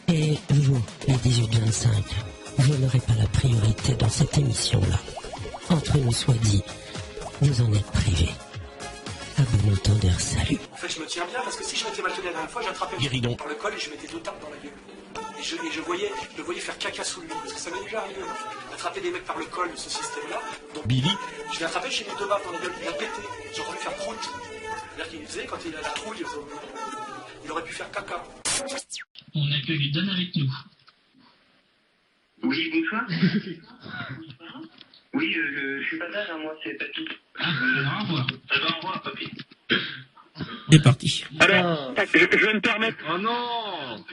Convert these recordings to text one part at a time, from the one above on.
Et vous, les 18-25, vous n'aurez pas la priorité dans cette émission-là. Entre nous soit dit, vous en êtes privés. À bon entendeur, salut. En fait, je me tiens bien parce que si je m'étais mal tenu la dernière fois, j'attrapais Guéridon par le col et je mettais 2 tapes dans la gueule. Et je le voyais faire caca sous lui, parce que ça m'est déjà arrivé. Attraper des mecs par le col de ce système-là. Donc, Billy, je l'ai attrapé, j'ai mis 2 baffes dans la gueule, il a pété. J'ai entendu faire prout. C'est-à-dire qu'il faisait, quand il a la trouille, il aurait pu faire caca. On accueille Dan avec nous. Oui, bonsoir. Oui, je suis pas Dan, moi, c'est Papy. Ah, au revoir. Au revoir, Papy. C'est parti. Alors, je vais me permettre. oh non,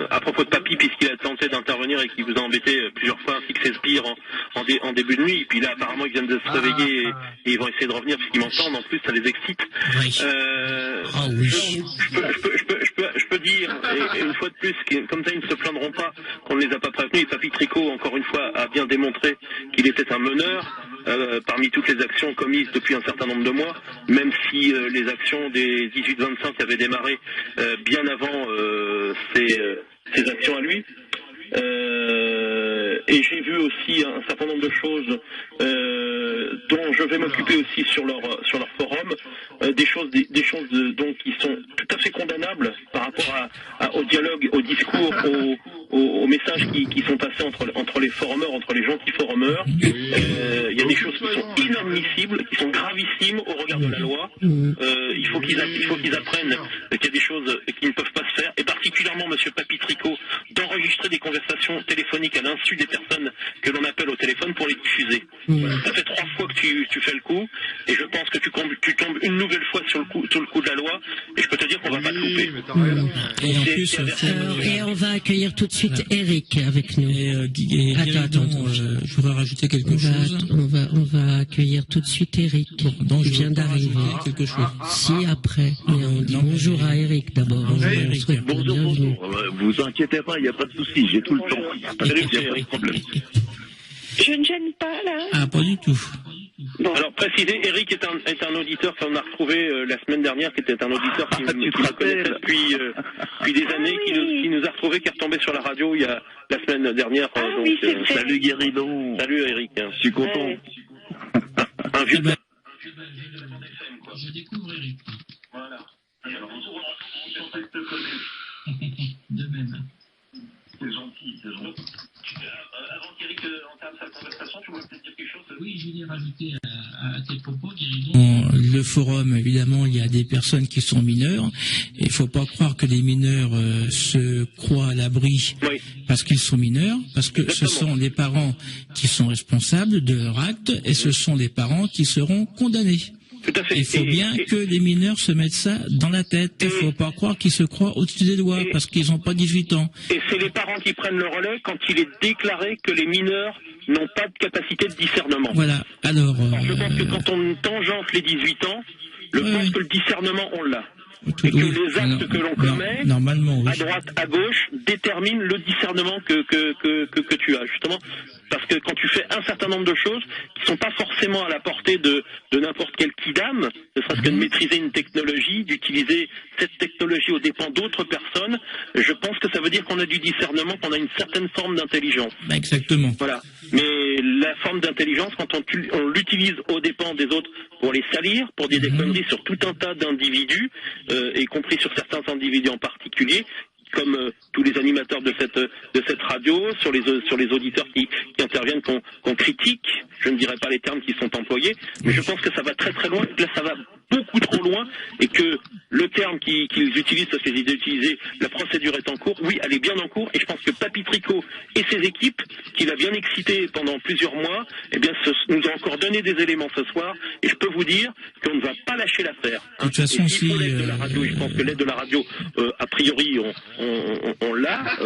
À propos de Papy, puisqu'il a tenté d'intervenir et qu'il vous a embêté plusieurs fois, ainsi que ses sbires en début de nuit, et puis là apparemment ils viennent de se réveiller et ils vont essayer de revenir puisqu'ils m'entendent, en plus ça les excite. Oui. Je peux dire, et une fois de plus, comme ça ils ne se plaindront pas qu'on ne les a pas prévenus, et Papy Tricot, encore une fois, a bien démontré qu'il était un meneur parmi toutes les actions commises depuis un certain nombre de mois, même si les actions des 18-25 avaient démarré bien avant ses actions à lui. Et j'ai vu aussi un certain nombre de choses dont je vais m'occuper aussi sur leur forum, des choses donc qui sont tout à fait condamnables par rapport au dialogue, au discours, aux messages qui sont passés entre les forumers, entre les gens qui forumeurs. Il y a des choses qui sont inadmissibles, qui sont gravissimes au regard de la loi. Il faut qu'ils apprennent qu'il y a des choses qui ne peuvent pas se faire, et particulièrement Monsieur Papy Tricot, d'enregistrer des conversations téléphoniques à l'insu des personnes que l'on appelle au téléphone pour les diffuser. Ça fait 3 fois que tu fais le coup, et je pense que tu tombes une nouvelle fois sur le coup de la loi, et je peux te dire qu'on va pas te louper. Et en plus, Et on va accueillir tout de suite Eric avec nous. attends, je voudrais rajouter quelque chose. On va accueillir tout de suite Eric, Donc, qui je vient voudrais d'arriver. rajouter quelque chose. Si, après. Mais on dit bonjour à Eric d'abord. Bienvenue. Vous inquiétez pas, il n'y a pas de souci, j'ai tout le temps. Il n'y a pas de problème. Je ne gêne pas, là. Ah, pas du tout. Bon. Alors, préciser, Eric est un auditeur qu'on a retrouvé la semaine dernière, qui était un auditeur qui me connaissait depuis des années, qui nous a retrouvé, qui est retombé sur la radio il y a la semaine dernière. Donc, oui, c'est vrai. Salut Guéridon. Salut Eric. Je suis content. Un vieux. Je découvre Eric. Voilà. Alors, De même. c'est gentil. Avant qu'Eric entame sa conversation, tu voulais peut-être dire quelque chose? Oui, je voulais rajouter à tes propos, Guéridon. Le forum, évidemment, il y a des personnes qui sont mineures. Il ne faut pas croire que les mineurs se croient à l'abri parce qu'ils sont mineurs, parce que ce sont les parents qui sont responsables de leur acte, et ce sont les parents qui seront condamnés. Tout à fait. Il faut bien que les mineurs se mettent ça dans la tête. Il ne faut pas croire qu'ils se croient au-dessus des lois parce qu'ils n'ont pas 18 ans. Et c'est les parents qui prennent le relais quand il est déclaré que les mineurs n'ont pas de capacité de discernement. Voilà. Alors, Je pense que quand on tangente les 18 ans, je pense que le discernement, on l'a. Et que les actes que l'on commet, normalement, oui. à droite, à gauche, déterminent le discernement que tu as, justement. Parce que quand tu fais un certain nombre de choses qui sont pas forcément à la portée de n'importe quel kidam, ne serait-ce que de maîtriser une technologie, d'utiliser cette technologie aux dépens d'autres personnes, je pense que ça veut dire qu'on a du discernement, qu'on a une certaine forme d'intelligence. Bah, exactement. Voilà. Mais la forme d'intelligence, quand on l'utilise aux dépens des autres pour les salir, pour dire des conneries sur tout un tas d'individus, y compris sur certains individus en particulier, comme tous les animateurs de cette radio, sur les auditeurs qui interviennent, qu'on critique, je ne dirais pas les termes qui sont employés, mais je pense que ça va très très loin, que là ça va beaucoup trop loin, et que le terme qu'ils utilisent, parce qu'ils ont utilisé la procédure est en cours, oui, elle est bien en cours, et je pense que Papy Tricot et ses équipes, qu'il a bien excité pendant plusieurs mois, eh bien, nous ont encore donné des éléments ce soir, et je peux vous dire qu'on ne va pas lâcher l'affaire. De toute façon, et s'il faut l'aide de la radio, et je pense que l'aide de la radio, a priori, on l'a,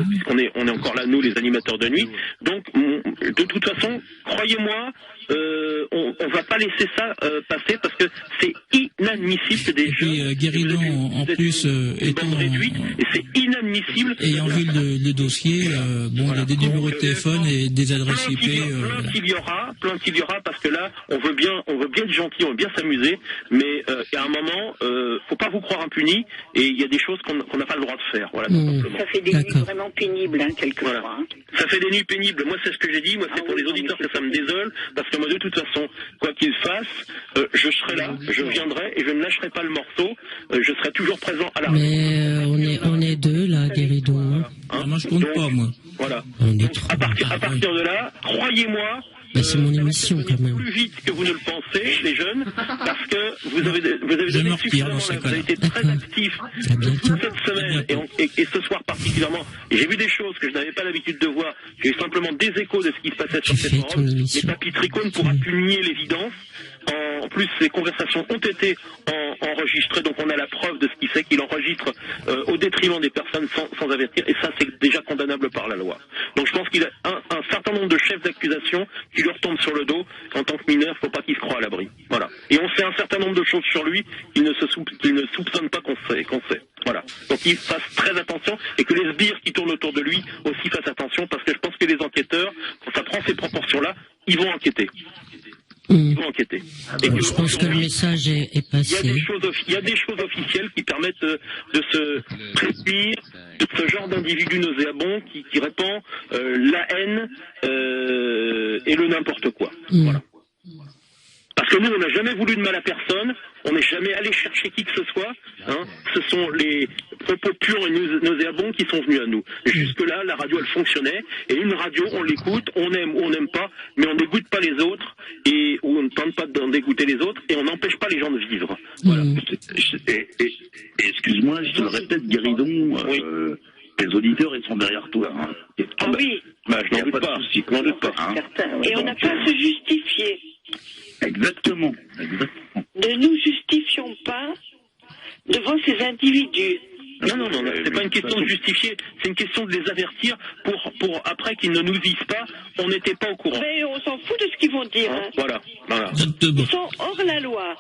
puisqu'on est encore là, nous, les animateurs de nuit. Donc, de toute façon, croyez-moi, on va pas laisser ça passer parce que c'est inadmissible des jeunes. Et puis Guéridon, en plus, étant réduite, et c'est inadmissible. Ayant vu le dossier, bon, il y a des numéros de téléphone et des adresses IP. Plein qu'il y aura, parce que là, on veut bien être gentil, on veut bien s'amuser, mais à un moment, faut pas vous croire impuni, et il y a des choses qu'on n'a pas le droit de faire. Voilà, tout simplement. Ça fait des nuits vraiment pénibles, quelquefois. Voilà. Ça fait des nuits pénibles. Moi, c'est ce que j'ai dit. Moi, c'est pour les auditeurs que ça me désole, parce que moi, de toute façon, quoi qu'il fasse, je serai là, je viendrai, et je ne lâcherai pas le morceau. Je serai toujours présent à la radio. Mais on est deux, là, Guéridon. Moi, je compte pas, moi. Voilà. Donc, à partir de là, croyez-moi, c'est mon émission, quand même. Plus vite que vous ne le pensez, les jeunes, parce que vous avez donné suffisamment, vous avez été très actifs toute cette semaine et ce soir particulièrement. Et j'ai vu des choses que je n'avais pas l'habitude de voir. J'ai eu simplement des échos de ce qui se passait sur ces forums. Mais Papy Tricot ne pourra plus nier l'évidence. En plus, ces conversations ont été enregistrées, donc on a la preuve de ce qu'il fait, qu'il enregistre au détriment des personnes sans avertir, et ça c'est déjà condamnable par la loi. Donc je pense qu'il a un certain nombre de chefs d'accusation qui lui retombent sur le dos. En tant que mineur, il ne faut pas qu'il se croie à l'abri. Voilà. Et on sait un certain nombre de choses sur lui qu'il ne soupçonne pas qu'on sait. Voilà. Donc il fasse très attention, et que les sbires qui tournent autour de lui aussi fassent attention, parce que je pense que les enquêteurs, quand ça prend ces proportions-là, ils vont enquêter. Ils vont enquêter. Et je pense que le message est passé. Il y a des choses officielles qui permettent de se prévenir de ce genre d'individu nauséabond qui répand la haine et le n'importe quoi. Voilà. Parce que nous, on n'a jamais voulu de mal à personne, on n'est jamais allé chercher qui que ce soit. Ce sont les propos purs et nauséabonds qui sont venus à nous. Jusque-là, la radio, elle fonctionnait, et une radio, on l'écoute, on aime ou on n'aime pas, mais on n'écoute pas les autres, ou on ne tente pas d'en dégoûter les autres, et on n'empêche pas les gens de vivre. Voilà. Et excuse-moi, je te le répète, Guéridon, les auditeurs, ils sont derrière toi. Oui. Je n'en doute pas. Et on n'a pas à se justifier. Exactement. Ne nous justifions pas devant ces individus. Non, c'est pas une question de justifier, c'est une question de les avertir pour après qu'ils ne nous disent pas, on n'était pas au courant. Mais on s'en fout de ce qu'ils vont dire. Voilà. Ils sont hors la loi.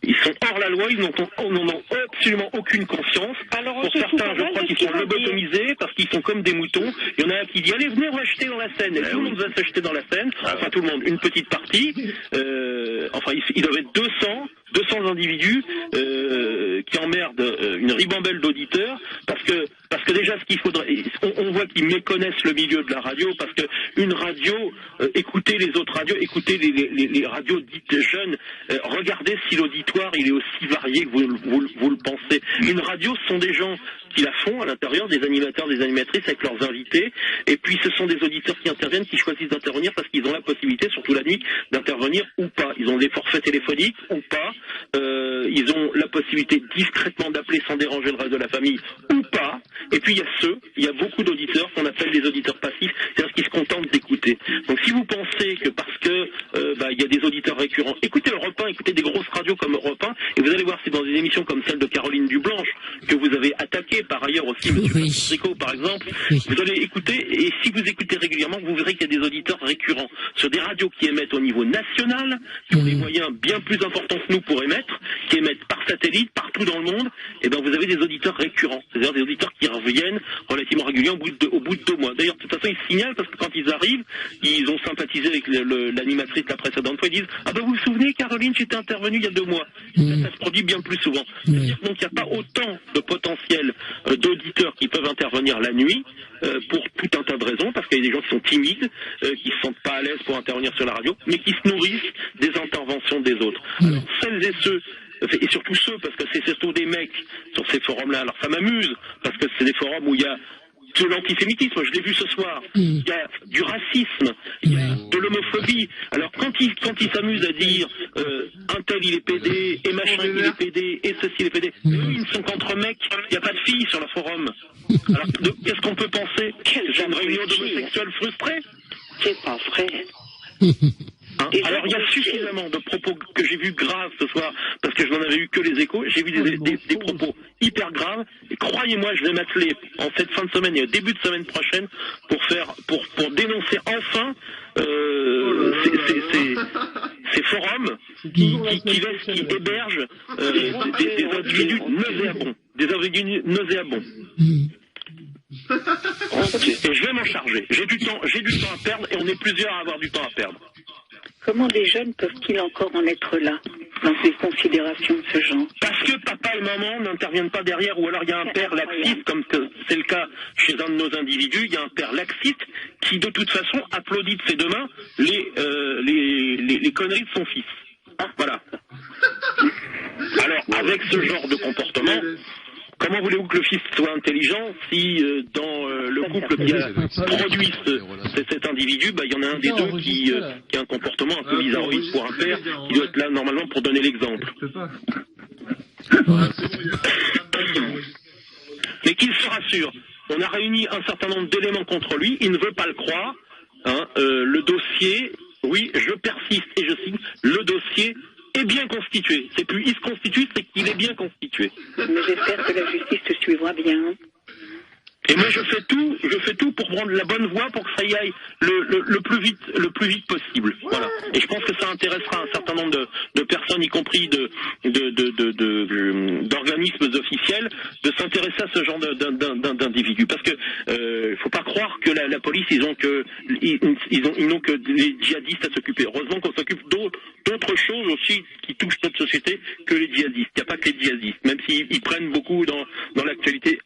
Ils sont hors la loi, ils n'en ont absolument aucune conscience. Alors pour certains, je crois qu'ils sont lobotomisés parce qu'ils sont comme des moutons. Il y en a un qui dit, allez, venez, on va acheter dans la Seine. Et tout le monde va s'acheter dans la Seine. Enfin, tout le monde, une petite partie. Il doivent être 200 individus qui emmerdent une ribambelle d'auditeurs parce que déjà ce qu'il faudrait, on voit qu'ils méconnaissent le milieu de la radio, parce que une radio, écoutez les autres radios, écoutez les radios dites jeunes, regardez si l'auditoire il est aussi varié que vous le pensez. Une radio, ce sont des gens qui la font à l'intérieur, des animateurs, des animatrices avec leurs invités, et puis ce sont des auditeurs qui interviennent, qui choisissent d'intervenir parce qu'ils ont la possibilité, surtout la nuit, d'intervenir ou pas. Ils ont des forfaits téléphoniques ou pas, ils ont la possibilité discrètement d'appeler sans déranger le reste de la famille ou pas. Et puis il y a beaucoup d'auditeurs qu'on appelle des auditeurs passifs, c'est-à-dire qui se contentent d'écouter. Donc si vous pensez que parce que il y a des auditeurs récurrents, écoutez Europe 1, écoutez des grosses radios comme Europe 1, et vous allez voir, c'est dans une émission comme celle de Caroline Dublanche, que vous avez attaqué par ailleurs aussi, M. Tricot par exemple, vous allez écouter, et si vous écoutez régulièrement, vous verrez qu'il y a des auditeurs récurrents sur des radios qui émettent au niveau national, qui ont des moyens bien plus importants que nous pour émettre, qui émettent par satellite, partout dans le monde, et ben vous avez des auditeurs récurrents, c'est-à-dire des auditeurs qui reviennent relativement régulièrement au bout de 2 mois. D'ailleurs, de toute façon, ils signalent parce que quand ils arrivent, ils ont sympathisé avec l'animatrice la précédente fois, ils disent « Ah ben vous vous souvenez, Caroline, j'étais intervenue il y a 2 mois. » Ça se produit bien plus souvent. C'est-à-dire donc il n'y a pas autant de potentiel d'auditeurs qui peuvent intervenir la nuit pour tout un tas de raisons, parce qu'il y a des gens qui sont timides, qui ne se sentent pas à l'aise pour intervenir sur la radio, mais qui se nourrissent des interventions des autres. Alors, celles et ceux, et surtout ceux, parce que c'est surtout des mecs sur ces forums-là, alors ça m'amuse, parce que c'est des forums où il y a de l'antisémitisme, je l'ai vu ce soir, il y a du racisme, il y a de l'homophobie. Alors quand ils s'amusent à dire un tel il est PD, et machin il est PD, et ceci il est PD, eux ils ne sont qu'entre mecs, il n'y a pas de filles sur le forum. Alors qu'est-ce qu'on peut penser? C'est une réunion d'homosexuels frustrés? C'est pas vrai. Hein, alors il y a suffisamment de propos que j'ai vus graves ce soir, parce que je n'en avais eu que les échos, j'ai vu des propos hyper graves, et croyez-moi, je vais m'atteler en cette fin de semaine et au début de semaine prochaine pour dénoncer enfin ces forums qui hébergent des individus nauséabonds. Des individus nauséabonds. Et je vais m'en charger. J'ai du temps à perdre, et on est plusieurs à avoir du temps à perdre. Comment des jeunes peuvent-ils encore en être là, dans ces considérations de ce genre? Parce que papa et maman n'interviennent pas derrière, ou alors il y a un père laxiste, comme c'est le cas chez un de nos individus, il y a un père laxiste qui de toute façon applaudit de ses deux mains les conneries de son fils. Voilà. Alors avec ce genre de comportement, comment voulez-vous que le fils soit intelligent si dans le couple qui a produit cet individu, il y en a un des deux qui a un comportement un peu bizarroïde pour un père qui doit être là normalement pour donner l'exemple. Mais qu'il se rassure, on a réuni un certain nombre d'éléments contre lui, il ne veut pas le croire. Hein, le dossier, oui, je persiste et je signe, le dossier est bien constitué. C'est plus il se constitue, c'est qu'il est bien constitué. Mais j'espère que la justice te suivra bien. Et moi je fais tout pour prendre la bonne voie pour que ça y aille le plus vite possible. Voilà. Et je pense que ça intéressera un certain nombre de personnes, y compris d'organismes officiels, de s'intéresser à ce genre d'individus. Parce que faut pas croire que la police ils n'ont que les djihadistes à s'occuper. Heureusement qu'on s'occupe d'autres choses aussi qui touchent notre société que les djihadistes. Il n'y a pas que les djihadistes, même s'ils prennent beaucoup dans l'actualité.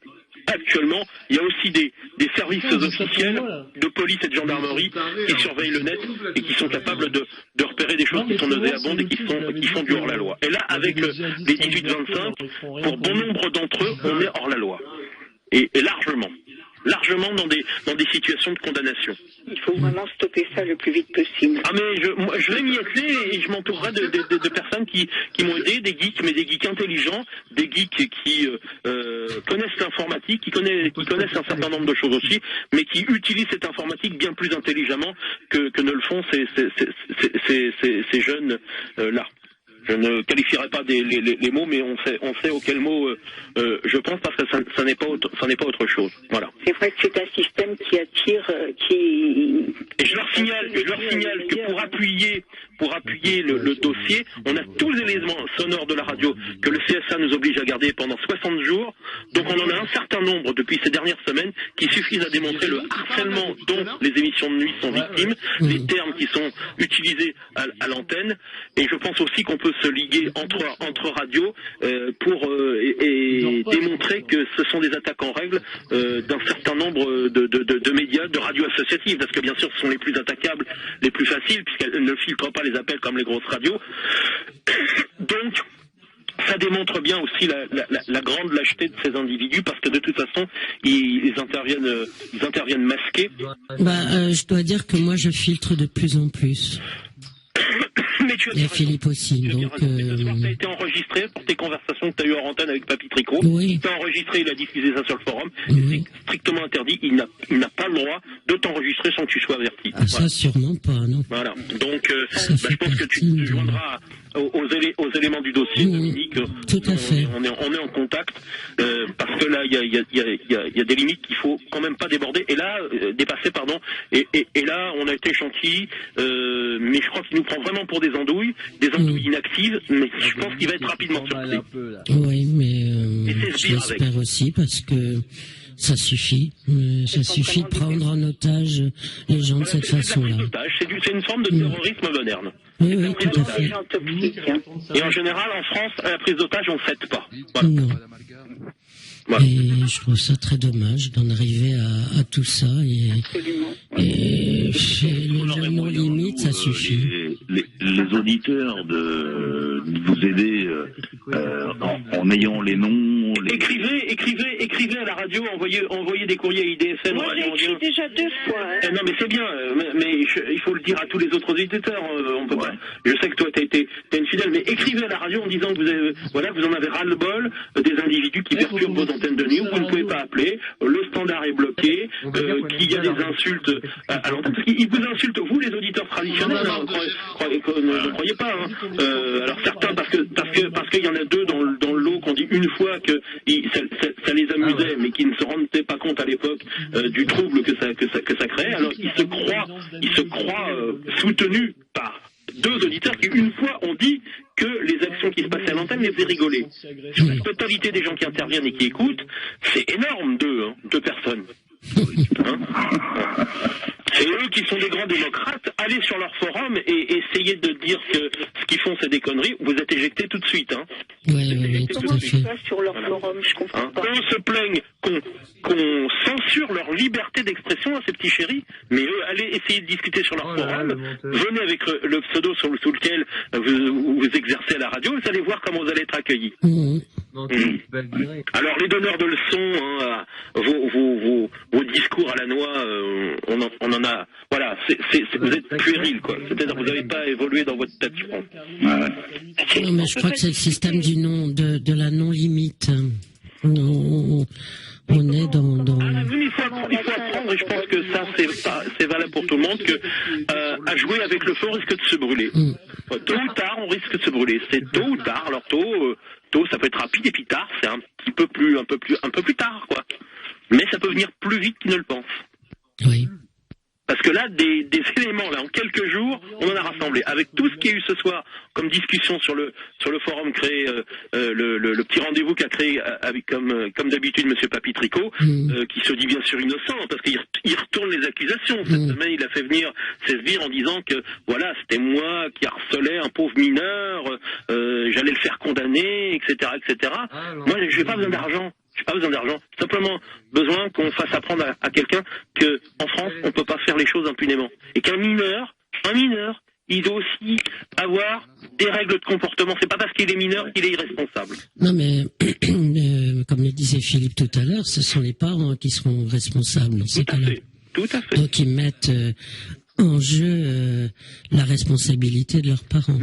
Actuellement, il y a aussi des services officiels de police et de gendarmerie qui surveillent le net et qui sont capables de repérer des choses qui sont nauséabondes et qui font du hors-la-loi. Et là, avec les 18-25, pour bon nombre d'entre eux, on est hors-la-loi. Et largement dans des situations de condamnation. Il faut vraiment stopper ça le plus vite possible. Ah mais je vais m'y atteler et je m'entourerai de personnes qui m'ont aidé, des geeks, mais des geeks intelligents, des geeks qui connaissent l'informatique, qui connaissent un certain nombre de choses aussi, mais qui utilisent cette informatique bien plus intelligemment que ne le font ces jeunes là. Je ne qualifierai pas les mots, mais on sait auquel mot je pense, parce que ça n'est pas autre chose. Voilà. C'est vrai que c'est un système qui attire, Et je leur signale que pour appuyer le dossier, on a tous les éléments sonores de la radio que le CSA nous oblige à garder pendant 60 jours. Donc on en a un certain nombre depuis ces dernières semaines qui suffisent à démontrer le harcèlement dont les émissions de nuit sont victimes, les termes qui sont utilisés à l'antenne. Et je pense aussi qu'on peut se liguer entre radios pour démontrer que ce sont des attaques en règle d'un certain nombre de médias, de radios associatives, parce que bien sûr ce sont les plus attaquables, les plus faciles, puisqu'elles ne filtrent pas les appels comme les grosses radios. Donc ça démontre bien aussi la grande lâcheté de ces individus, parce que de toute façon ils interviennent masqués. Je dois dire que moi je filtre de plus en plus. Et Philippe aussi. Donc, tu as été enregistré pour tes conversations que tu as eues en antenne avec Papy Tricot. Oui. Tu as enregistré, il a diffusé ça sur le forum. Oui. C'est strictement interdit. Il n'a pas le droit de t'enregistrer sans que tu sois averti. Ah, voilà. Ça, sûrement pas, non. Voilà. Donc, je pense que tu te joindras aux éléments du dossier, Dominique. Tout à fait. On est en contact, parce que là, il y a des limites qu'il faut quand même pas déborder. Et là, dépasser, pardon. Et là, on a été gentil, mais je crois qu'il nous prend vraiment pour des andouilles inactives, mais je pense qu'il va être rapidement surpris. Oui, mais j'espère aussi, parce que ça suffit. Ça suffit de prendre en otage les gens de cette façon-là. C'est une forme de terrorisme moderne. Oui, tout à fait. Et en général, en France, à la prise d'otage, on ne fête pas. Voilà. Non. Voilà. Et je trouve ça très dommage d'en arriver à tout ça. Et chez les non limites, ça suffit. Les auditeurs de vous aider en ayant les noms, Écrivez à la radio, envoyez des courriers à IDFM. Moi, j'ai écrit déjà 2 fois. Hein. Non, mais c'est bien, mais il faut le dire à tous les autres auditeurs. On peut pas. Je sais que toi, t'es une fidèle, mais écrivez à la radio en disant que vous en avez ras-le-bol des individus qui perturbent vos antennes de nuit, où vous ne pouvez pas appeler, le standard est bloqué, qu'il y a des insultes à l'antenne, parce qu'ils vous insultent, vous, les auditeurs traditionnels, ne croyez pas. Alors certains, parce qu'il y en a 2 dans le lot qu'on dit une fois que ça les amusait, mais qui ne se rendaient pas compte à l'époque du trouble que ça créait. Alors ils se croient soutenus par 2 auditeurs qui une fois ont dit que les actions qui se passaient à l'antenne les faisaient rigoler. Sur la totalité des gens qui interviennent et qui écoutent, c'est énorme, 2 personnes. C'est eux qui sont des grands démocrates. Allez sur leur forum et essayez de dire que ce qu'ils font c'est des conneries. Vous êtes éjectés tout de suite. Oui, tout à fait. Sur leur forum, je comprends pas. Eux se plaignent qu'on censure leur liberté d'expression à ces petits chéris, mais eux, allez essayer de discuter sur leur forum. Venez avec le pseudo sous lequel vous exercez à la radio, vous allez voir comment vous allez être accueillis. Alors les donneurs de leçons, vos discours à la noix, on en a. Voilà, vous êtes puéril, quoi. C'est-à-dire que vous n'avez pas évolué dans votre tête, je pense. Non, mais je crois que c'est le système de la non-limite. On est dans... Il faut apprendre, et je pense que ça, c'est valable pour tout le monde, que à jouer avec le feu, on risque de se brûler. Tôt ou tard, on risque de se brûler. C'est tôt ou tard. Alors tôt, ça peut être rapide, et puis tard, c'est un peu plus tard, quoi. Mais ça peut venir plus vite qu'ils ne le pensent. Oui. Parce que là, des éléments, là, en quelques jours, on en a rassemblé. Avec tout ce qu'il y a eu ce soir comme discussion sur le forum créé, le petit rendez-vous qu'a créé comme d'habitude Monsieur Papy Tricot, qui se dit bien sûr innocent, parce qu'il retourne les accusations. Cette semaine, il a fait venir ses sbires en disant que, voilà, c'était moi qui harcelais un pauvre mineur, j'allais le faire condamner, etc., etc. Moi, je n'ai pas besoin d'argent. J'ai pas besoin d'argent, j'ai simplement besoin qu'on fasse apprendre à quelqu'un que en France on peut pas faire les choses impunément et qu'un mineur, il doit aussi avoir des règles de comportement. C'est pas parce qu'il est mineur qu'il est irresponsable. Non mais comme le disait Philippe tout à l'heure, ce sont les parents qui seront responsables dans ces cas-là. Tout à fait. Donc ils mettent en jeu la responsabilité de leurs parents.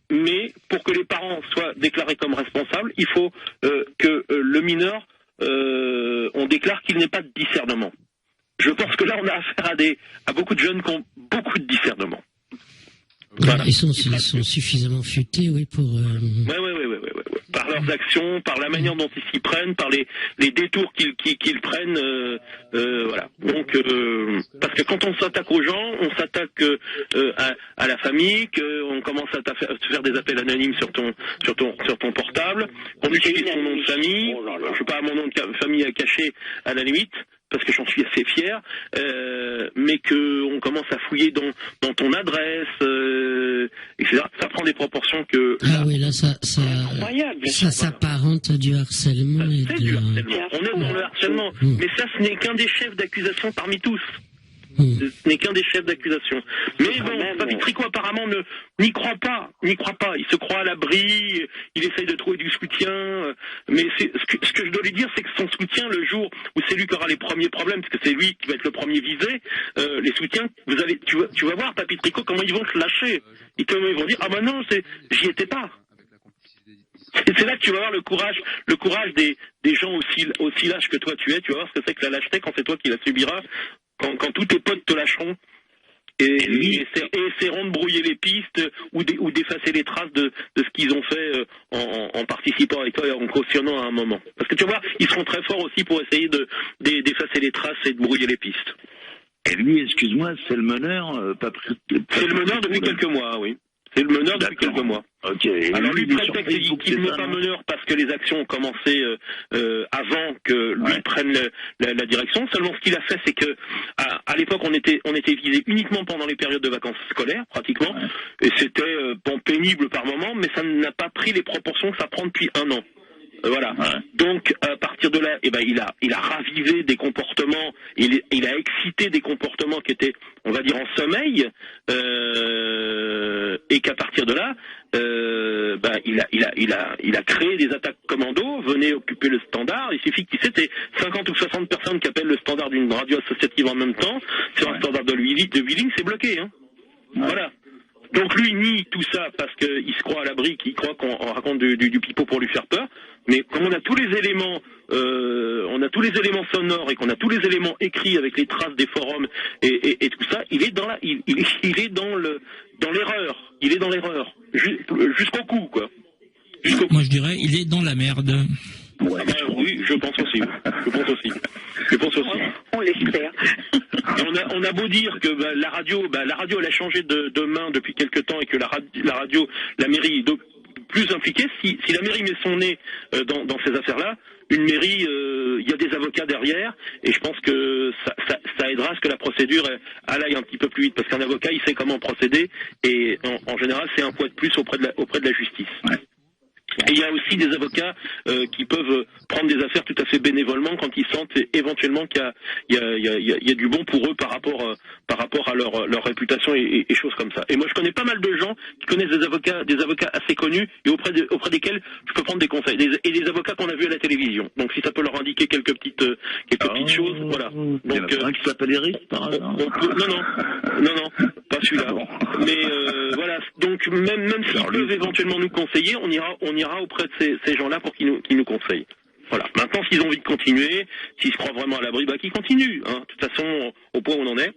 Mais pour que les parents soient déclarés comme responsables, il faut que le mineur on déclare qu'il n'ait pas de discernement. Je pense que là, on a affaire à beaucoup de jeunes qui ont beaucoup de discernement. Voilà. Ils sont suffisamment futés, oui, pour... Ouais. Par leurs actions, par la manière dont ils s'y prennent, par les détours qu'ils prennent, voilà. Donc, parce que quand on s'attaque aux gens, on s'attaque à la famille, qu'on commence à faire des appels anonymes sur ton portable, on utilise ton nom de famille, je sais pas, mon nom de famille à cacher à la limite, parce que j'en suis assez fier, mais qu'on commence à fouiller dans ton adresse, etc. Ça prend des proportions que... Ah oui, là, ça s'apparente du harcèlement. C'est du harcèlement. On est dans le harcèlement. Mais ça, ce n'est qu'un des chefs d'accusation parmi tous. Ce n'est qu'un des chefs d'accusation. Mais bon, Papy Tricot apparemment n'y croit pas. Il se croit à l'abri, il essaye de trouver du soutien. Mais ce que je dois lui dire, c'est que son soutien, le jour où c'est lui qui aura les premiers problèmes, parce que c'est lui qui va être le premier visé, les soutiens, tu vas voir, Papy Tricot, comment ils vont se lâcher. Ils vont dire, ah ben non, j'y étais pas. C'est là que tu vas voir le courage des gens aussi lâches que toi tu es. Tu vas voir ce que c'est que la lâcheté quand c'est toi qui la subiras. Quand tous tes potes te lâcheront et essaieront de brouiller les pistes ou d'effacer les traces de ce qu'ils ont fait en participant avec toi et en cautionnant à un moment. Parce que tu vas voir, ils seront très forts aussi pour essayer d'effacer les traces et de brouiller les pistes. Et lui, excuse-moi, c'est le meneur, c'est le meneur depuis quelques mois, oui. C'est le meneur depuis quelques mois. Okay. Alors lui prétexte qu'il n'est pas meneur parce que les actions ont commencé avant que lui prenne la direction. Seulement ce qu'il a fait, c'est que à l'époque on était visé uniquement pendant les périodes de vacances scolaires, pratiquement, et c'était pénible par moment, mais ça n'a pas pris les proportions que ça prend depuis un an. Voilà. Ouais. Donc à partir de là, il a ravivé des comportements, il a excité des comportements qui étaient, on va dire, en sommeil, et qu'à partir de là, il a créé des attaques commando. Venez occuper le standard. Il suffit qu'il c'était 50 ou 60 personnes qui appellent le standard d'une radio associative en même temps. Sur un standard de Wheeling, c'est bloqué. Hein. Ouais. Voilà. Donc lui nie tout ça parce qu'il se croit à l'abri, qu'il croit qu'on raconte du pipeau pour lui faire peur. Mais comme on a tous les éléments, sonores et qu'on a tous les éléments écrits avec les traces des forums et tout ça, il est dans l'erreur. Il est dans l'erreur jusqu'au cou, quoi. Moi je dirais, il est dans la merde. Ouais. Oui, je pense aussi. On l'espère. On a beau dire que la radio elle a changé de main depuis quelque temps et que la mairie est plus impliquée. Si la mairie met son nez dans ces affaires-là, une mairie, il y a des avocats derrière, et je pense que ça aidera à ce que la procédure aille un petit peu plus vite, parce qu'un avocat il sait comment procéder, et en général c'est un poids de plus auprès de la justice. Ouais. Et il y a aussi des avocats qui peuvent prendre des affaires tout à fait bénévolement quand ils sentent éventuellement qu'il y a du bon pour eux par rapport à leur réputation et choses comme ça. Et moi je connais pas mal de gens qui connaissent des avocats assez connus et auprès desquels je peux prendre des conseils, et des avocats qu'on a vus à la télévision. Donc si ça peut leur indiquer quelques petites choses, voilà. Donc il y en a un qui s'appelle Eric par hasard. Non, pas celui-là. Mais voilà, donc même s'ils peuvent éventuellement nous conseiller, on ira auprès de ces gens-là pour qu'ils nous conseillent. Voilà. Maintenant, s'ils ont envie de continuer, s'ils se croient vraiment à l'abri, qu'ils continuent. Hein. De toute façon, au point où on en est.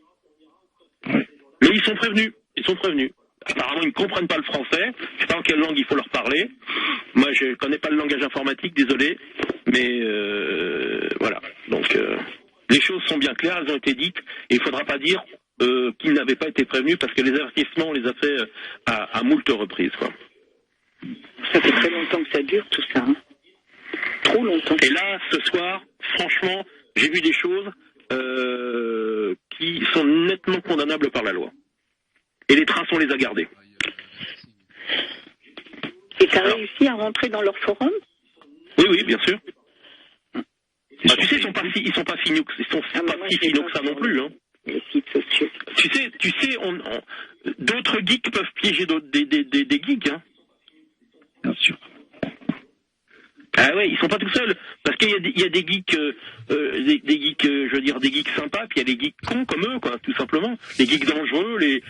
Ouais. Mais ils sont prévenus. Apparemment, ils ne comprennent pas le français. Je ne sais pas en quelle langue il faut leur parler. Moi, je ne connais pas le langage informatique, désolé. Mais voilà. Donc, les choses sont bien claires, elles ont été dites. Et il ne faudra pas dire qu'ils n'avaient pas été prévenus, parce que les avertissements, on les a fait à moult reprises, quoi. Ça fait très longtemps que ça dure, tout ça. Hein. Trop longtemps. Et là, ce soir, franchement, j'ai vu des choses qui sont nettement condamnables par la loi. Et les traces, on les a gardées. Et tu as réussi à rentrer dans leur forum ? Oui, bien sûr. Tu sais, ils sont pas si finaux que ça non plus. Hein. Les sites sociaux. Tu sais, d'autres geeks peuvent piéger des geeks, hein. Bien sûr. Ah ouais, ils sont pas tout seuls, parce qu'il y a des geeks, des geeks sympas, puis il y a des geeks cons comme eux, quoi, tout simplement. Les geeks dangereux, les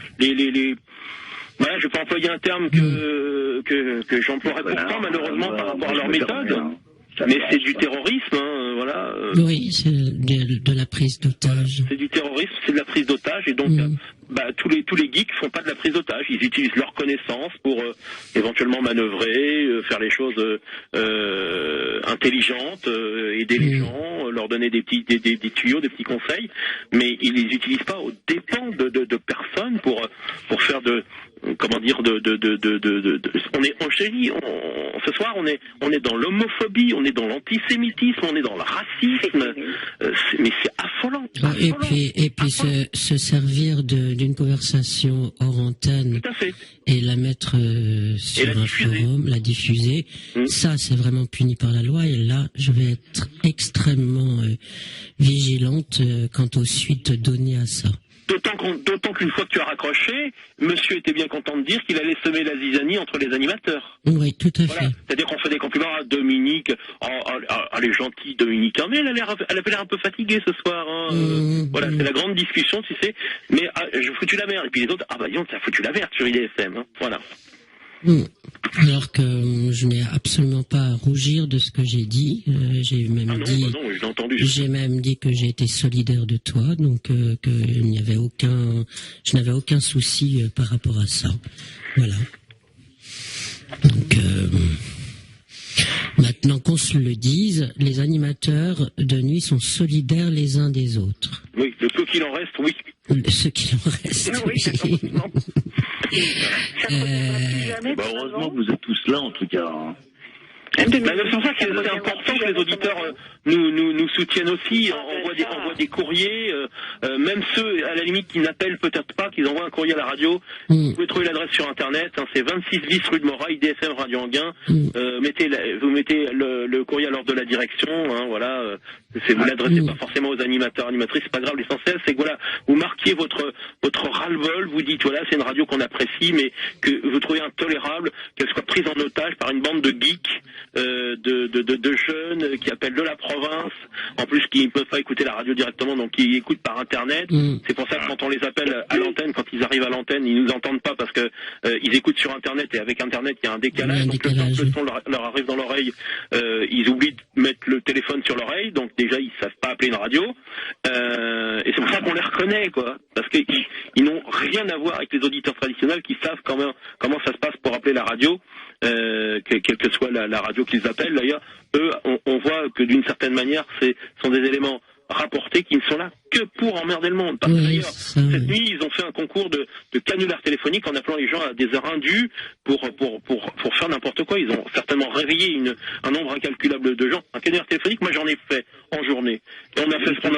voilà, je vais pas employer un terme que j'emploierais pourtant malheureusement par rapport à leur méthode. Mais c'est du terrorisme, hein, voilà. Oui, c'est de la prise d'otage. C'est du terrorisme, c'est de la prise d'otage, et donc tous les geeks font pas de la prise d'otage. Ils utilisent leurs connaissances pour éventuellement manœuvrer, faire les choses intelligentes, aider les gens, leur donner des tuyaux, des petits conseils, mais ils les utilisent pas aux dépens de personnes pour faire comment dire, ce soir on est dans l'homophobie, on est dans l'antisémitisme, on est dans le racisme, mais c'est affolant. Et puis se servir d'une conversation hors antenne et la mettre sur un forum, la diffuser, ça c'est vraiment puni par la loi, et là je vais être extrêmement vigilante quant aux suites données à ça. D'autant qu'une fois que tu as raccroché, monsieur était bien content de dire qu'il allait semer la zizanie entre les animateurs. Oui, tout à fait. C'est-à-dire qu'on fait des compliments à Dominique. Elle est gentille, Dominique. Mais elle avait l'air un peu fatiguée ce soir. Hein. Voilà, c'est la grande discussion, tu sais. Mais je foutu la merde. Et puis les autres, disons que ça a foutu la merde sur IDFM. Hein. Voilà. Alors que je n'ai absolument pas à rougir de ce que j'ai dit. J'ai même j'ai même dit que j'ai été solidaire de toi, donc que je n'avais aucun souci par rapport à ça. Voilà. Donc maintenant qu'on se le dise, les animateurs de nuit sont solidaires les uns des autres. Oui, le peu qu'il en reste, oui. Ce qu'il en reste, oui. Heureusement que vous êtes tous là, en tout cas. Hein. C'est pour ça que c'est important que les auditeurs nous soutiennent aussi. On voit envoient des courriers, même ceux, à la limite, qui n'appellent peut-être pas, qu'ils envoient un courrier à la radio. Vous pouvez trouver l'adresse sur Internet, hein, c'est 26 bis rue de Moraille, DFM Radio Anguin. Vous mettez le courrier à l'ordre de la direction, hein, voilà. Vous l'adressez pas forcément aux animateurs, animatrices, c'est pas grave. L'essentiel, c'est que voilà, vous marquiez votre ras-le-bol, vous dites voilà, c'est une radio qu'on apprécie, mais que vous trouvez intolérable qu'elle soit prise en otage par une bande de geeks, de jeunes qui appellent de la province, en plus qui ne peuvent pas écouter la radio directement, donc qui écoutent par Internet. C'est pour ça que quand on les appelle à l'antenne, quand ils arrivent à l'antenne, ils nous entendent pas parce que ils écoutent sur Internet, et avec Internet, il y a un décalage. Donc le temps que le son leur arrive dans l'oreille, ils oublient de mettre le téléphone sur l'oreille, donc déjà ils savent pas appeler une radio. Et c'est pour ça qu'on les reconnaît, quoi, parce qu'ils n'ont rien à voir avec les auditeurs traditionnels qui savent comment ça se passe pour appeler la radio, quelle que soit la radio qu'ils appellent. D'ailleurs, eux, on voit que d'une certaine manière, sont des éléments rapportés qui ne sont là que pour emmerder le monde. Parce que d'ailleurs, cette nuit, ils ont fait un concours de canular téléphonique en appelant les gens à des heures indues pour faire n'importe quoi. Ils ont certainement réveillé un nombre incalculable de gens. Un canular téléphonique, moi j'en ai fait en journée. Et on en a fait faire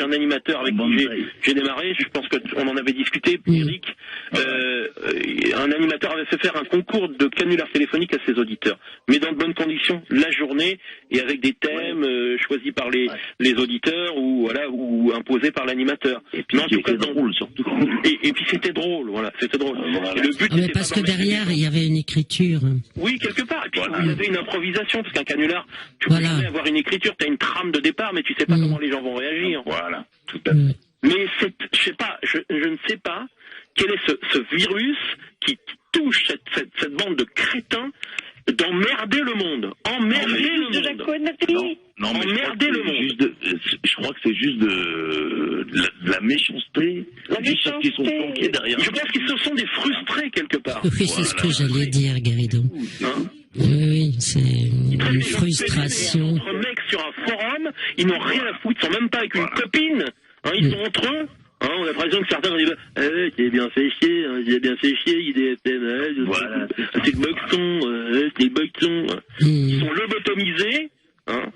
un animateur avec qui j'ai démarré. Je pense qu'on en avait discuté, Eric. Un animateur avait fait faire un concours de canular téléphonique à ses auditeurs, mais dans de bonnes conditions, la journée, et avec des thèmes choisis par les auditeurs ou imposés par l'animateur. Et puis c'était drôle surtout. Et puis c'était drôle, voilà, c'était drôle. Et le but, mais parce que derrière, il y avait une écriture. Oui, quelque part. Et puis il y avait une improvisation, parce qu'un canular, tu peux jamais avoir une écriture, tu as une trame de départ, mais tu sais pas comment les gens vont réagir. Voilà, tout à fait. Mais je sais pas, je ne sais pas quel est ce virus qui touche cette bande de crétins d'emmerder le monde. Emmerder le monde. Non, mais je crois que c'est juste de la méchanceté. Juste parce qu'ils sont planqués derrière. Je pense qu'ils se sont des frustrés quelque part. Oui, c'est ce que j'allais dire, Guéridon. Oui, c'est une frustration. Entre mecs sur un forum, ils n'ont rien à foutre, ils sont même pas avec une copine. Hein, ils sont entre eux. Hein, on a l'impression que certains vont dire j'ai bien fait chier, IDFM, voilà, c'est le boxon, ils sont lobotomisés, hein,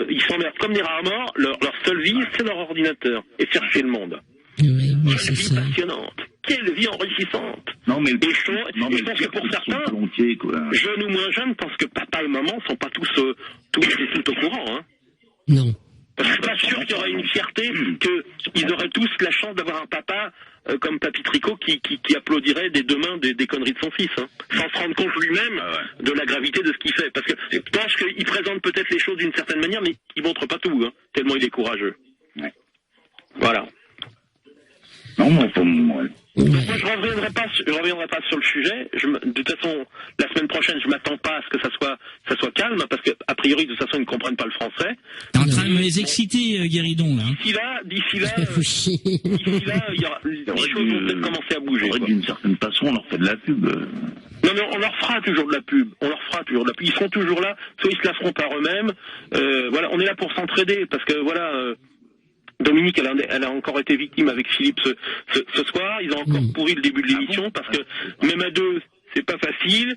ils s'emmerdent comme des rats morts, leur seule vie c'est leur ordinateur, et faire chier le monde. Oui, quelle vie passionnante, quelle vie enrichissante. Non, mais je pense que pour certains, jeunes ou moins jeunes, pense que papa et maman sont pas tous au courant. Hein. Non. Je suis pas sûr qu'il y aurait une fierté qu'ils auraient tous la chance d'avoir un papa comme Papy Tricot qui applaudirait des deux mains des conneries de son fils, hein, sans se rendre compte lui-même de la gravité de ce qu'il fait. Parce que je pense qu'il présente peut-être les choses d'une certaine manière, mais il montre pas tout, hein, tellement il est courageux. Ouais. Voilà. Non, mais moi, je reviendrai pas sur le sujet. De toute façon, la semaine prochaine, je m'attends pas à ce que ça soit calme, parce que a priori, de toute façon, ils ne comprennent pas le français. T'es en train de les exciter, Guéridon, là. D'ici là, il y aura les choses vont peut-être commencer à bouger. D'une certaine façon, on leur fait de la pub. Non, mais on leur fera toujours de la pub. Ils seront toujours là. Soit ils se la feront par eux-mêmes. Voilà, on est là pour s'entraider, parce que voilà. Dominique, elle a encore été victime avec Philippe ce soir. Ils ont encore pourri le début de l'émission parce que même à deux, c'est pas facile.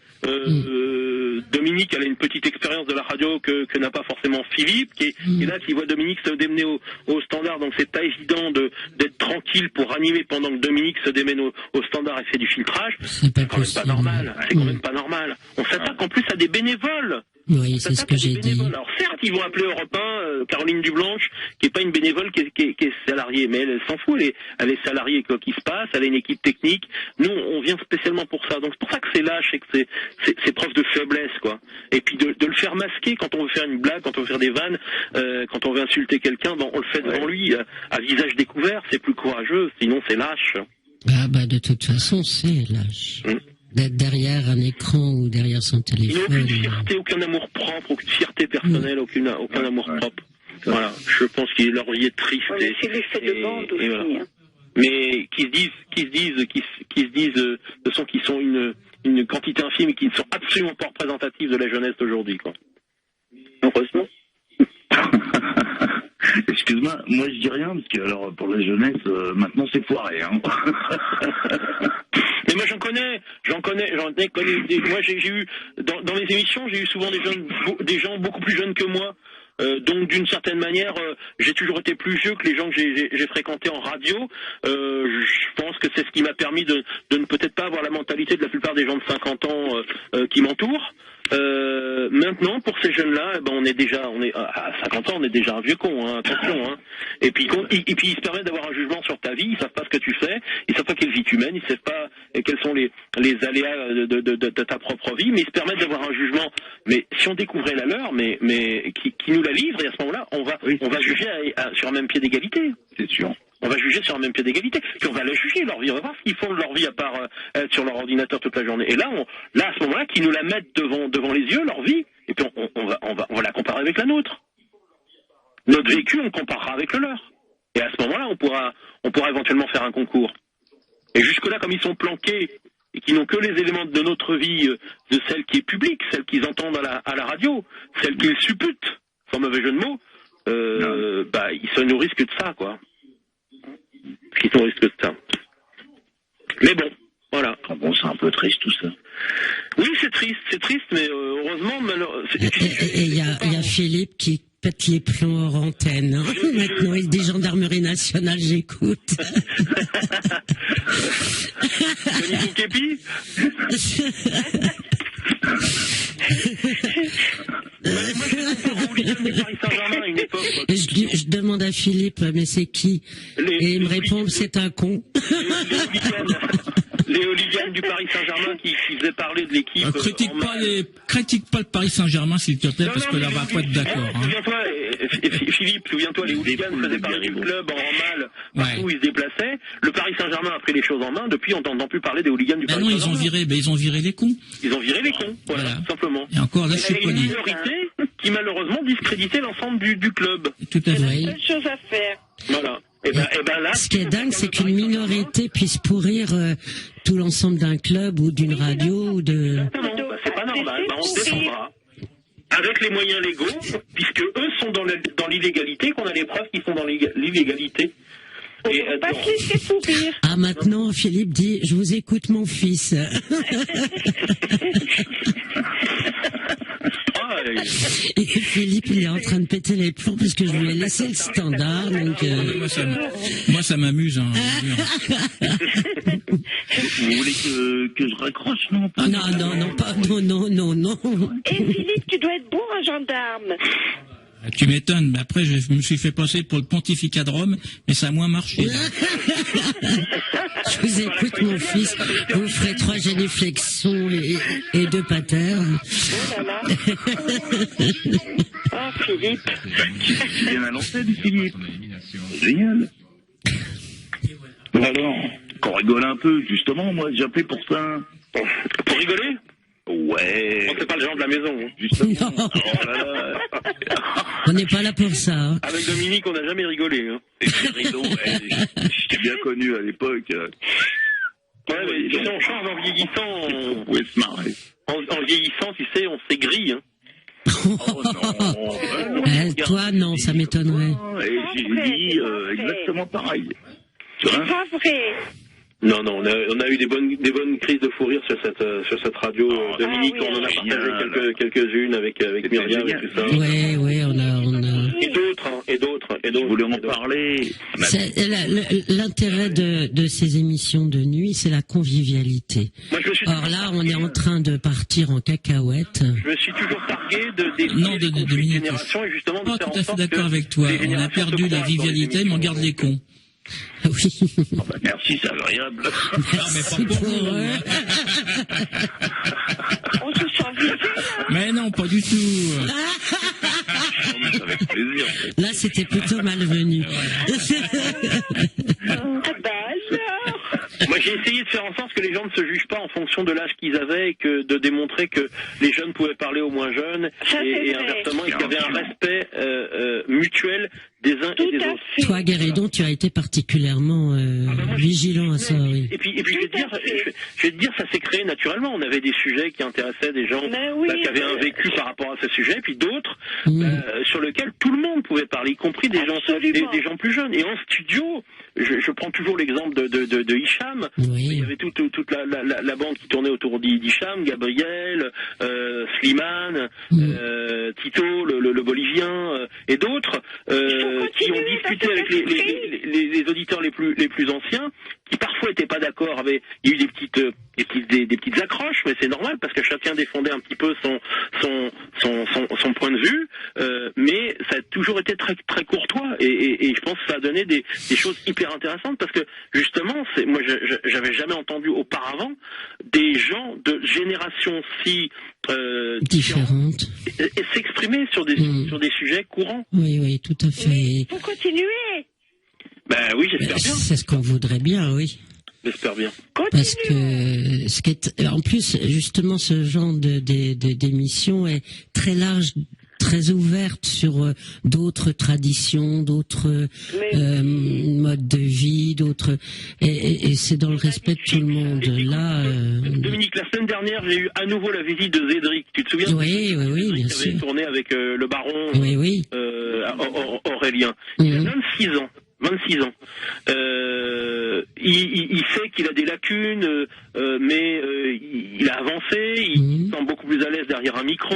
Dominique, elle a une petite expérience de la radio que n'a pas forcément Philippe, qui est là, qui voit Dominique se démener au standard. Donc c'est pas évident d'être tranquille pour animer pendant que Dominique se démène au standard et fait du filtrage. C'est quand même pas normal. C'est quand même pas normal. On s'attaque en plus à des bénévoles. Oui, c'est ce que j'ai dit. Alors certes, ils vont appeler Europe 1, Caroline Dublanche, qui est pas une bénévole, qui est salariée, mais elle s'en fout, elle est salariée, quoi qu'il se passe, elle a une équipe technique. Nous, on vient spécialement pour ça. Donc c'est pour ça que c'est lâche et que c'est preuve de faiblesse, quoi. Et puis de le faire masquer quand on veut faire une blague, quand on veut faire des vannes, quand on veut insulter quelqu'un, on le fait devant lui, à visage découvert, c'est plus courageux, sinon c'est lâche. Ah bah de toute façon, c'est lâche. D'être derrière un écran ou derrière son téléphone. Il n'y a aucune fierté, aucun amour propre, aucune fierté personnelle, aucun amour propre. Voilà, je pense qu'il leur y est triste. C'est l'effet de bande aussi. Voilà. Mais qui se disent de façon qu'ils sont une quantité infime et qui ne sont absolument pas représentatifs de la jeunesse d'aujourd'hui, quoi. Heureusement. Excuse-moi, moi je dis rien parce que alors pour la jeunesse, maintenant c'est foiré, hein. Mais moi j'en connais. Moi j'ai eu dans les émissions, j'ai eu souvent des gens beaucoup plus jeunes que moi. Donc d'une certaine manière, j'ai toujours été plus vieux que les gens que j'ai fréquentés en radio. Je pense que c'est ce qui m'a permis de ne peut-être pas avoir la mentalité de la plupart des gens de 50 ans qui m'entourent. Maintenant, pour ces jeunes-là, on est à 50 ans, on est déjà un vieux con, hein, attention. Hein. Et puis ils se permettent d'avoir un jugement sur ta vie. Ils savent pas ce que tu fais, ils savent pas quelle vie tu mènes, ils savent pas quels sont les aléas de ta propre vie, mais ils se permettent d'avoir un jugement. Mais si on découvrait la leur, mais qui nous la livre, et à ce moment-là, on va juger sur un même pied d'égalité. C'est sûr. On va juger sur un même pied d'égalité. Puis on va la juger, leur vie. On va voir ce qu'ils font de leur vie à part être sur leur ordinateur toute la journée. Et là, à ce moment-là, qu'ils nous la mettent devant les yeux, leur vie. Et puis on va la comparer avec la nôtre. Notre vécu, on comparera avec le leur. Et à ce moment-là, on pourra éventuellement faire un concours. Et jusque-là, comme ils sont planqués et qu'ils n'ont que les éléments de notre vie, de celle qui est publique, celle qu'ils entendent à la radio, celle qu'ils supputent, sans mauvais jeu de mots, ils se nourrissent que de ça, quoi. Qui sont risques de ça. Mais bon, voilà. Bon, c'est un peu triste tout ça. Oui, c'est triste, mais heureusement, Et il y a Philippe qui pète les plombs hors antenne. Hein. Maintenant, il des gendarmeries nationales, j'écoute. Tony Fouképi. Je demande à Philippe, mais c'est qui? Et il me répond, c'est un con. Les hooligans du Paris Saint-Germain qui faisaient parler de l'équipe. Critique pas le Paris Saint-Germain, s'il te plaît, parce que là, on va pas être d'accord. Souviens-toi, Philippe, les hooligans faisaient parler du club en mal, partout où ils se déplaçaient. Le Paris Saint-Germain a pris les choses en main. Depuis, on n'entend plus parler des hooligans du Paris Saint-Germain. Ils ont viré les cons. Ils ont viré les cons, voilà. Simplement. Et encore, là, c'est une minorité qui, malheureusement, discréditait l'ensemble du club. Tout à fait. C'est la seule chose à faire. Voilà. Et ben là, ce qui est dingue, c'est qu'une minorité puisse pourrir tout l'ensemble d'un club ou d'une radio ou de... Exactement, c'est pas normal. On se défendra. Avec les moyens légaux, puisque eux sont dans l'illégalité, qu'on a les preuves qu'ils sont dans l'illégalité. Et pas se laisser pourrir. Ah, maintenant, Philippe dit, je vous écoute, mon fils. Et Philippe, il est en train de péter les plombs parce que je lui ai laissé le standard. Donc moi, ça m'amuse. Hein. Vous voulez que je raccroche, non? Non. Et Philippe, tu dois être bon, un gendarme. Tu m'étonnes, mais après je me suis fait passer pour le pontificat de Rome, mais ça a moins marché. Je vous écoute, mon fils. Vous ferez 3 génuflexions et 2 patères. Oh là là. Ah, Philippe. Tu viens à l'antenne, Philippe. Génial. Alors, qu'on rigole un peu, justement, moi j'ai appelé pour ça. Pour rigoler? Ouais. C'est pas le genre de la maison. Hein. Justement. Non. Oh là là. On n'est pas là pour ça. Hein. Avec Dominique, on n'a jamais rigolé. Hein. C'est rigolo. J'étais bien connu à l'époque. Ouais, mais tu sais, on change en vieillissant. On pouvait se marrer. En vieillissant, tu sais, on s'aigrit. Hein. Oh non. Toi, non, ça m'étonnerait. Et j'ai dit exactement pareil. C'est pas vrai. Non, on a eu des bonnes crises de fou rire sur cette radio. Dominique, on en a partagé quelques-unes avec Myriam et tout ça. Oui, on a... Et d'autres. Je voulais en parler. L'intérêt de ces émissions de nuit, c'est la convivialité. Or là, on est en train de partir en cacahuète. Je me suis toujours targué de génération et justement de pas faire tout à en fait sorte d'accord avec toi. On a perdu la vivalité, mais on garde les cons. Oui. Oh bah merci, c'est agréable. Merci pour eux. On se sent visé. Mais non, pas du tout. Avec plaisir. Là, c'était plutôt malvenu. Ah bah alors. Moi, j'ai essayé de faire en sorte que les gens ne se jugent pas en fonction de l'âge qu'ils avaient et que de démontrer que les jeunes pouvaient parler aux moins jeunes et inversement, il y avait un respect mutuel des uns et des autres. Toi, Guéridon, tu as été particulièrement vigilant à ça, oui. Et puis je vais te dire, ça s'est créé naturellement. On avait des sujets qui intéressaient des gens qui avaient un vécu par rapport à ce sujet, puis d'autres sur lesquels tout le monde pouvait parler, y compris des gens plus jeunes. Et en studio, je prends toujours l'exemple de Hicham. Oui. Il y avait toute la bande qui tournait autour d'Hicham, Gabriel, Slimane, Tito, le Bolivien, et d'autres, qui ont discuté avec les auditeurs les plus anciens, qui parfois étaient pas d'accord. Il y a eu des petites accroches, mais c'est normal parce que chacun défendait un petit peu son point de vue, mais ça a toujours été très très courtois, et je pense que ça a donné des choses hyper intéressantes, parce que justement, moi j'avais jamais entendu auparavant des gens de générations si différentes et s'exprimer sur des sujets courants. Oui, tout à fait. Mais faut continuer. Ben oui, j'espère bien. C'est ce qu'on voudrait bien, oui. J'espère bien. Parce que en plus, justement, ce genre d'émission est très large, très ouverte sur d'autres traditions, d'autres modes de vie, et c'est dans le respect de tout le monde. Là, Dominique, la semaine dernière, j'ai eu à nouveau la visite de Zédric. Tu te souviens? Oui, bien sûr. Il avait tourné avec le baron Aurélien. Il a 26 ans. 26 ans. Il sait qu'il a des lacunes, mais il a avancé, il se sent beaucoup plus à l'aise derrière un micro,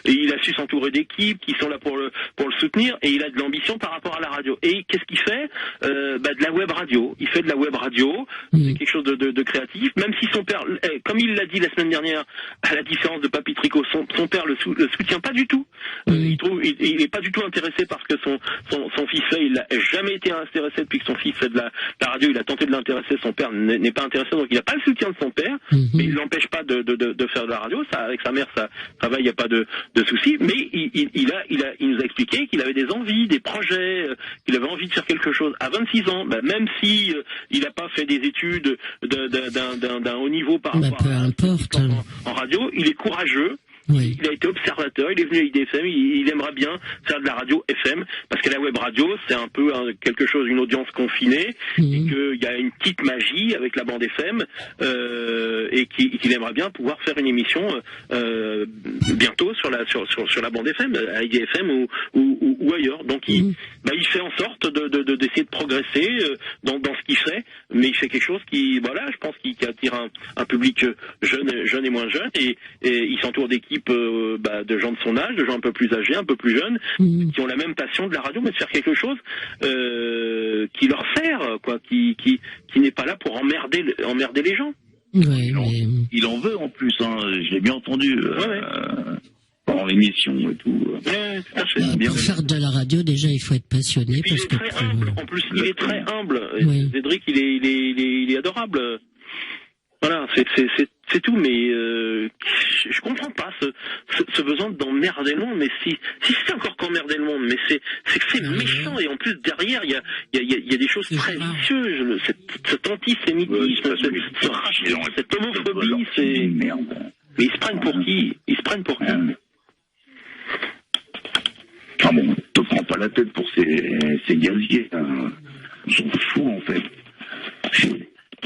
et il a su s'entourer d'équipes qui sont là pour le soutenir, et il a de l'ambition par rapport à la radio. Et qu'est-ce qu'il fait? De la web radio. Il fait de la web radio, c'est quelque chose de créatif, même si son père, comme il l'a dit la semaine dernière, à la différence de Papy Tricot, son père le soutient pas du tout. Il est pas du tout intéressé par ce que son fils fait. Il n'a jamais été intéressé depuis que son fils fait de la radio. Il a tenté de l'intéresser, son père n'est pas intéressé, donc il n'a pas le soutien de son père, mais il l'empêche pas de faire de la radio. Ça, avec sa mère, ça travaille, il n'y a pas de souci, mais il nous a expliqué qu'il avait des envies, des projets, qu'il avait envie de faire quelque chose à 26 ans, même si il n'a pas fait des études d'un haut niveau par rapport peu importe. En radio, il est courageux. Oui. Il a été observateur, il est venu à IDFM, il aimerait bien faire de la radio FM, parce que la web radio, c'est un peu quelque chose, une audience confinée, et qu'il y a une petite magie avec la bande FM, et qu'il aimerait bien pouvoir faire une émission bientôt sur la bande FM, à IDFM ou ailleurs. Donc il fait en sorte d'essayer de progresser dans ce qu'il fait, mais il fait quelque chose qui, je pense, qui attire un public jeune et moins jeune, et il s'entoure d'équipes de gens de son âge, de gens un peu plus âgés, un peu plus jeunes, qui ont la même passion de la radio, mais de faire quelque chose qui leur sert, quoi, qui n'est pas là pour emmerder les gens. Ouais, il en veut en plus, je l'ai bien entendu pendant l'émission et tout. Pour faire de la radio, déjà, il faut être passionné. Il est très humble. En plus, il est très humble. Oui. Cédric, il est adorable. Voilà, c'est tout, mais je comprends pas ce besoin d'emmerder le monde. Mais si c'est encore qu'emmerder le monde, mais c'est que c'est méchant, et en plus derrière il y a des choses très vicieuses, cet antisémitisme, cette homophobie, c'est merde. Mais ils se prennent pour qui? Ah bon, te prends pas la tête pour ces gaziers, ils sont fous en fait.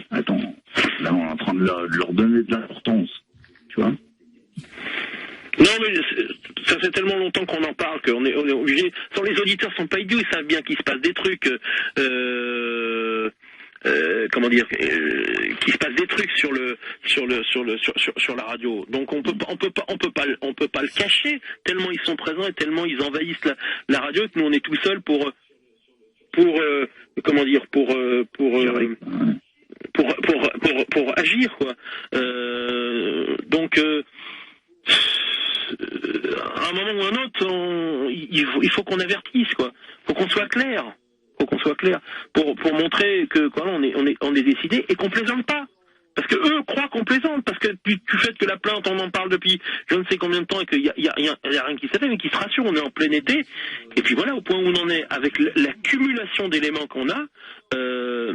Attends, là on est en train de leur donner de l'importance, tu vois. Non, mais ça fait tellement longtemps qu'on en parle qu'on est obligé. Sans, les auditeurs sont pas idiots, ils savent bien qu'il se passe des trucs. Qu'il se passe des trucs sur la radio. Donc on peut pas le cacher, tellement ils sont présents et tellement ils envahissent la radio, que nous on est tout seuls pour agir, quoi. Donc à un moment ou un autre, il faut qu'on avertisse, quoi. Faut qu'on soit clair. Pour montrer que on est décidé et qu'on plaisante pas. Parce que eux croient qu'on plaisante, parce que du fait que la plainte, on en parle depuis je ne sais combien de temps, et qu'il y a rien qui s'est fait, mais qui se rassure, on est en plein été, et puis voilà, au point où on en est, avec l'accumulation d'éléments qu'on a, on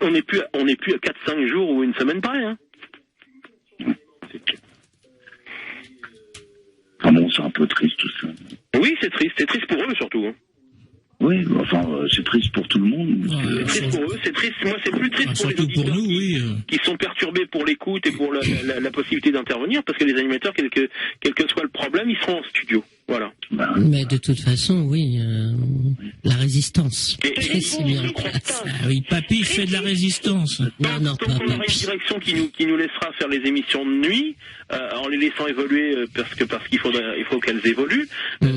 n'est plus à 4-5 jours ou une semaine près, hein. Ah bon, c'est un peu triste tout ça. Oui, c'est triste pour eux surtout, hein. Oui, enfin, c'est triste pour tout le monde. C'est triste pour eux, c'est triste. Moi, c'est plus triste pour les auditeurs qui sont perturbés pour l'écoute et pour la possibilité d'intervenir, parce que les animateurs, quel que soit le problème, ils seront en studio. Voilà. Mais de toute façon, oui, la résistance. C'est bien en place. Ah oui, Papy fait de la résistance. Tant qu'on aura une direction qui nous laissera faire les émissions de nuit, en les laissant évoluer parce qu'il faut qu'elles évoluent, on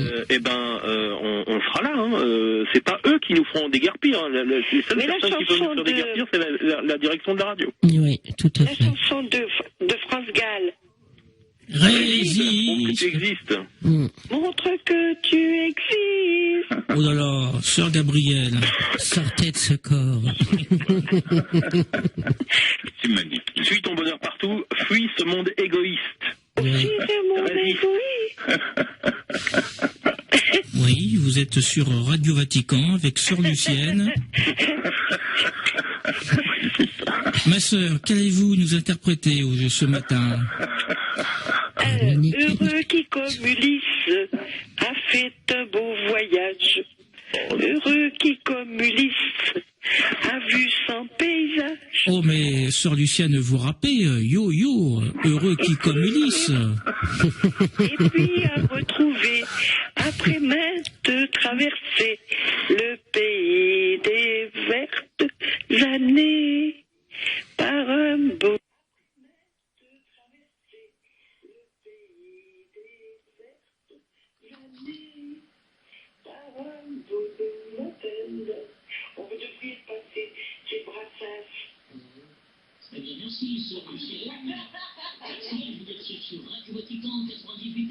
sera là. Hein. C'est pas eux qui nous feront déguerpir. Hein. Les seules personnes qui peuvent nous faire déguerpir, c'est la direction de la radio. Oui, tout à fait. La chanson de France Gall. Résiste. Que tu existes. Montre que tu existes. Oh là là, sœur Gabrielle. Sortez de ce corps. C'est magnifique. Suis ton bonheur partout, fuis ce monde égoïste. Fuis ce monde égoïste. Oui, vous êtes sur Radio Vatican avec Sœur Lucienne. Ma sœur, qu'allez-vous nous interpréter ce matin? Heureux qui, comme Ulysse, a fait un beau voyage. Heureux qui, comme Ulysse, a vu son paysage. Oh, mais Sœur Lucienne, vous rappez, yo, heureux qui, comme Ulysse. Et puis a retrouvé, après maintes traversées, le pays des vertes années, par un beau. On devrait passer chez Brassens. Eh bien, merci, Sœur Lucienne. Vous êtes sur Radio Vatican 98.